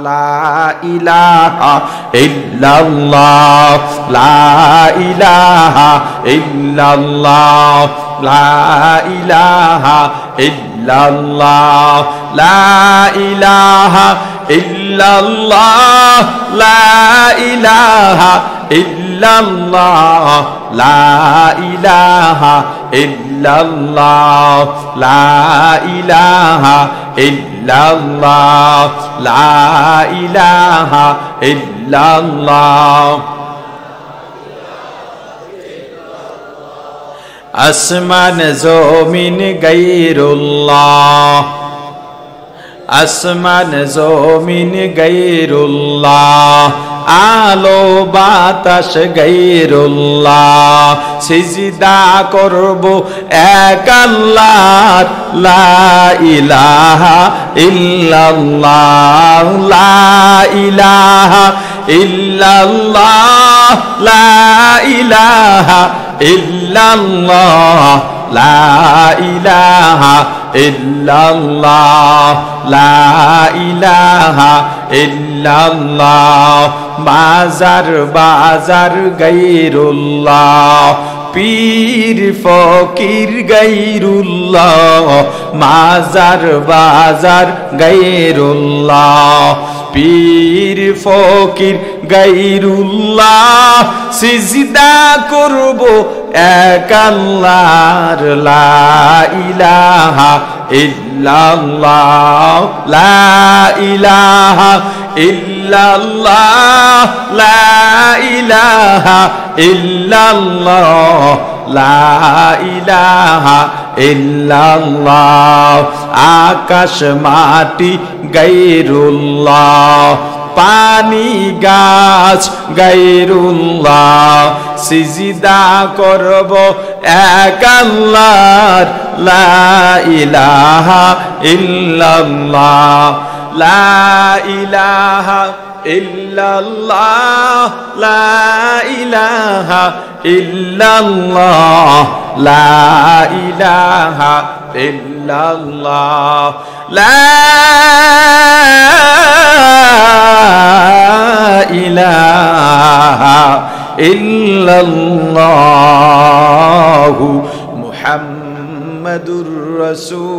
লা ইলাহা ইল্লাল্লাহ লা ইলাহা ইল্লাল্লাহ লা ইলাহা ইল্লাল্লাহ লা ইলাহা ইল্লাল্লাহ লা ইলাহা ইল্লাল্লাহ লা ইলাহা ইল্লাল্লাহ লা ইলাহা ইল্লাল্লাহ লা ইলাহা ইল্লাল্লাহ আসমান জমিন গায়রুল্লাহ আসমান জমিন গায়রুল্লাহ আলো বাতাস গায়রুল্লাহ সিজদা করব এক আল্লাহর লা ইলাহা ইল্লাল্লাহ লা ইলাহা ইল্লাল্লাহ লা ইলাহা ইল্লাল্লাহ লা ইলাহা ইল্লাল্লাহ লা ইলাহা ইল্লাল্লাহ বাজার বাজার গায়রুল্লাহ পীর ফকির গায়রুল্লাহ মাজার বাজার গায়রুল্লাহ পীর ফকির গায়রুল্লাহ সিজদা করব এক আল্লাহর লা ইলাহা ইল্লাল্লাহ লা ইলাহা ইল্লাল্লাহ লা ইলাহা ইল্লাল্লাহ লা ইলাহা ইল্লাল্লাহ আকাশ মাটি গায়রুল্লাহ পানি গাছ গায়রুল্লাহ সিজদা করব এক আল্লাহর লা ইলাহা ইল্লাল্লাহ লা ইলাহা ইল্লাল্লাহ লা ইলাহা ইল্লাল্লাহ লা ইলাহা ইল্লাল্লাহ লা ইলাহা ইল্লাল্লাহ মুহাম্মাদুর রাসূলুল্লাহ।